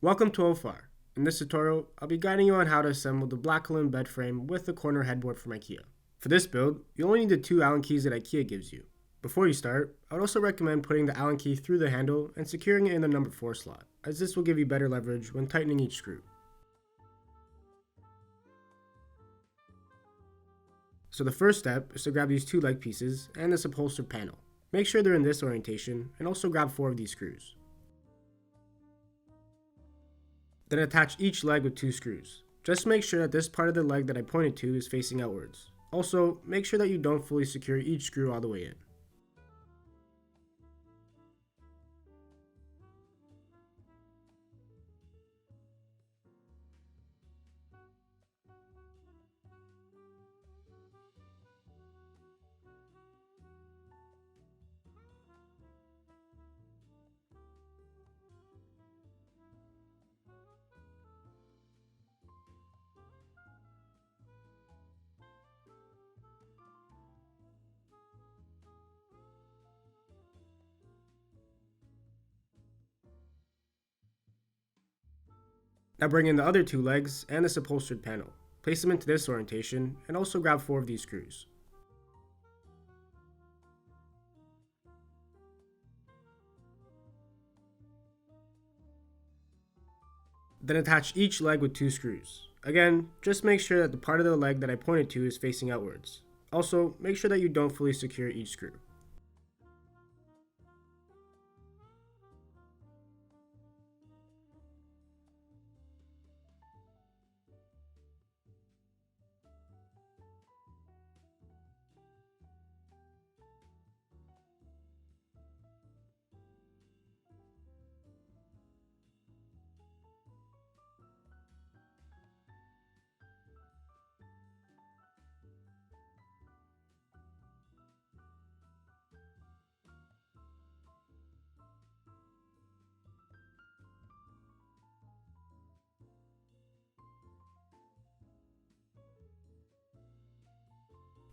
Welcome to OFAR. In this tutorial, I'll be guiding you on how to assemble the Blakullen bed frame with the corner headboard from IKEA. For this build, you only need the two Allen keys that IKEA gives you. Before you start, I would also recommend putting the Allen key through the handle and securing it in the number 4 slot, as this will give you better leverage when tightening each screw. So the first step is to grab these two leg pieces and this upholstered panel. Make sure they're in this orientation and also grab 4 of these screws. Then attach each leg with 2 screws. Just make sure that this part of the leg that I pointed to is facing outwards. Also, make sure that you don't fully secure each screw all the way in. Now bring in the other 2 legs and this upholstered panel. Place them into this orientation and also grab 4 of these screws. Then attach each leg with 2 screws. Again, just make sure that the part of the leg that I pointed to is facing outwards. Also, make sure that you don't fully secure each screw.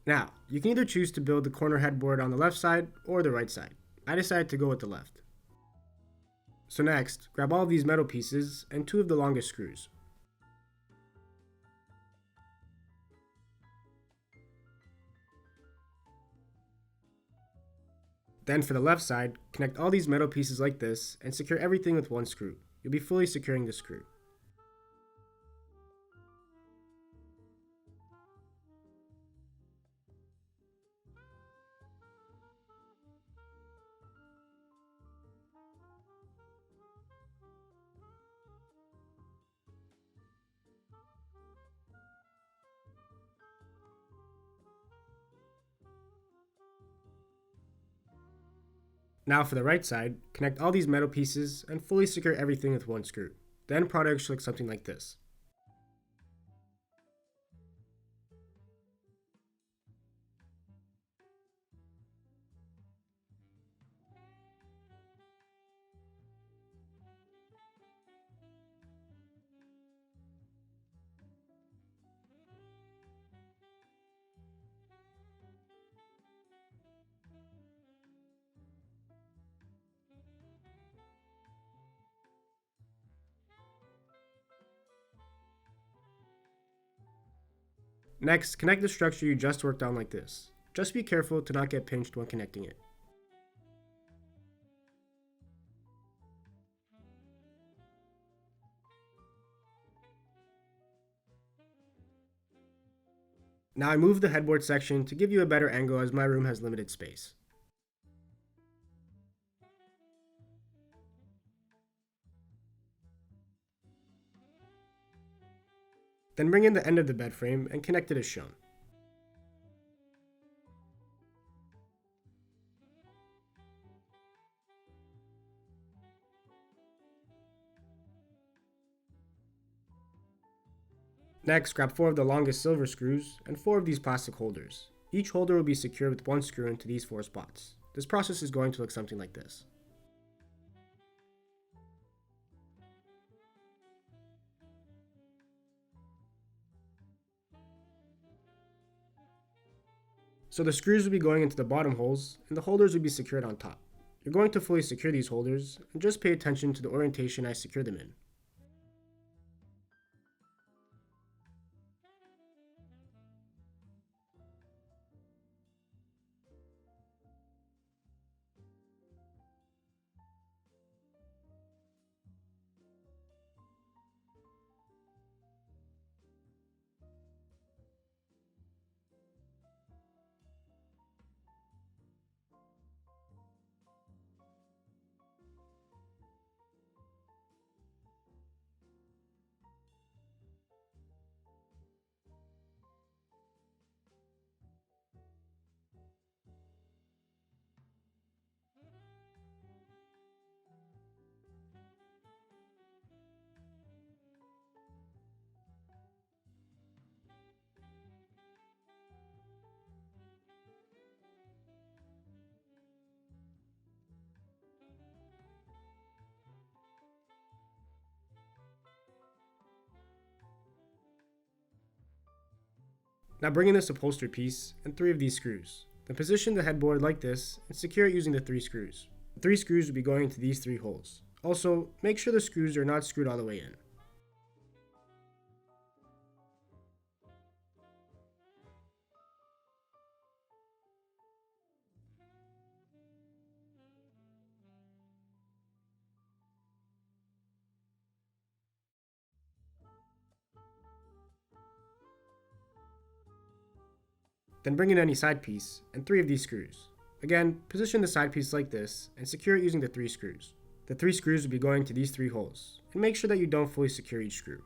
Now, you can either choose to build the corner headboard on the left side or the right side. I decided to go with the left. So next, grab all of these metal pieces and 2 of the longest screws. Then for the left side, connect all these metal pieces like this and secure everything with 1 screw. You'll be fully securing the screw. Now for the right side, connect all these metal pieces and fully secure everything with 1 screw. The end product should look something like this. Next, connect the structure you just worked on like this. Just be careful to not get pinched when connecting it. Now I moved the headboard section to give you a better angle as my room has limited space. Then bring in the end of the bed frame and connect it as shown. Next, grab 4 of the longest silver screws and 4 of these plastic holders. Each holder will be secured with 1 screw into these 4 spots. This process is going to look something like this. So the screws will be going into the bottom holes and the holders will be secured on top. You're going to fully secure these holders and just pay attention to the orientation I secure them in. Now bring in this upholstery piece and 3 of these screws. Then position the headboard like this and secure it using the 3 screws. The 3 screws will be going into these 3 holes. Also, make sure the screws are not screwed all the way in. Then bring in any side piece and 3 of these screws. Again, position the side piece like this and secure it using the 3 screws. The 3 screws will be going to these 3 holes, and make sure that you don't fully secure each screw.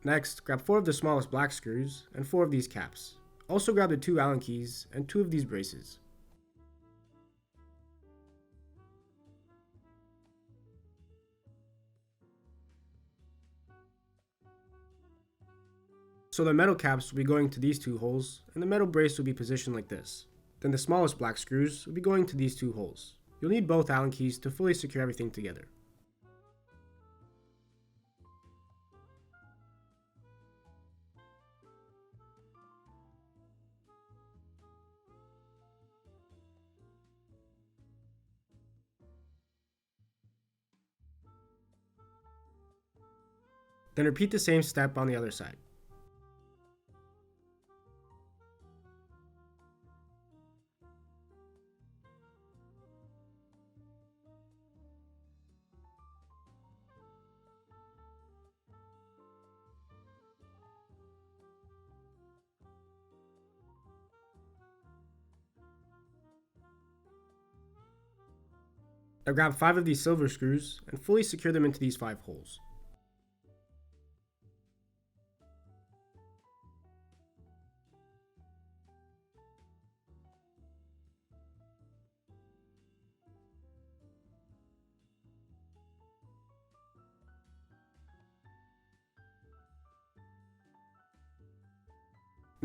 Next, grab 4 of the smallest black screws and 4 of these caps. Also grab the 2 Allen keys and 2 of these braces. So the metal caps will be going to these 2 holes, and the metal brace will be positioned like this. Then the smallest black screws will be going to these 2 holes. You'll need both Allen keys to fully secure everything together. Then repeat the same step on the other side. Now grab 5 of these silver screws and fully secure them into these 5 holes.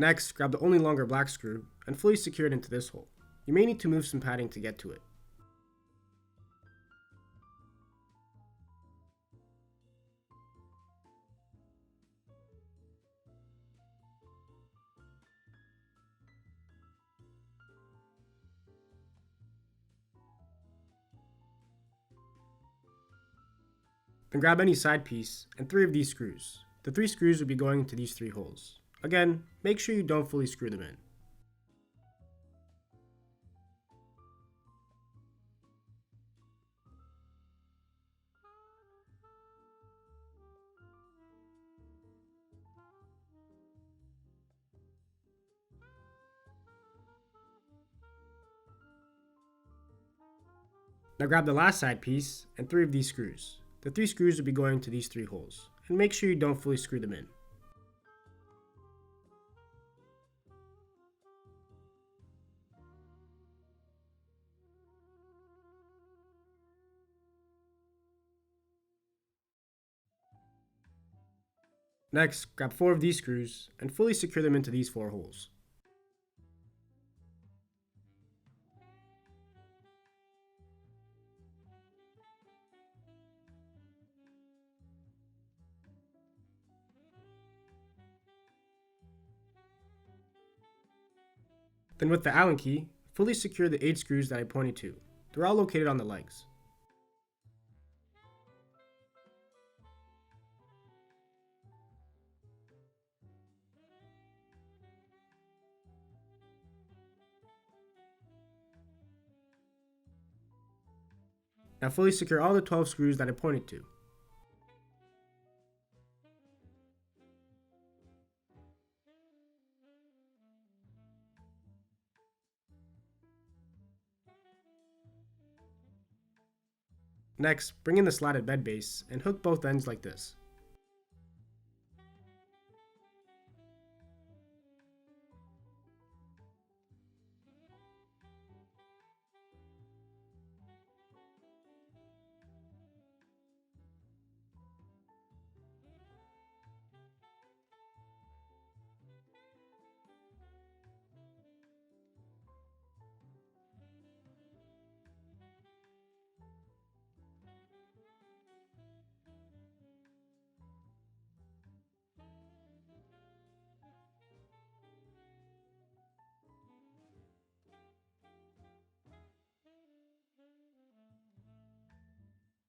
Next, grab the only longer black screw and fully secure it into this hole. You may need to move some padding to get to it. Then grab any side piece and 3 of these screws. The 3 screws will be going into these 3 holes. Again, make sure you don't fully screw them in. Now grab the last side piece and 3 of these screws. The 3 screws will be going to these 3 holes, and make sure you don't fully screw them in. Next, grab 4 of these screws and fully secure them into these 4 holes. Then with the Allen key, fully secure the 8 screws that I pointed to. They're all located on the legs. Now fully secure all the 12 screws that I pointed to. Next, bring in the slatted bed base and hook both ends like this.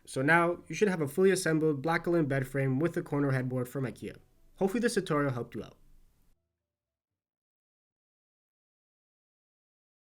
So now you should have a fully assembled Blakullen bed frame with a corner headboard from IKEA. Hopefully this tutorial helped you out.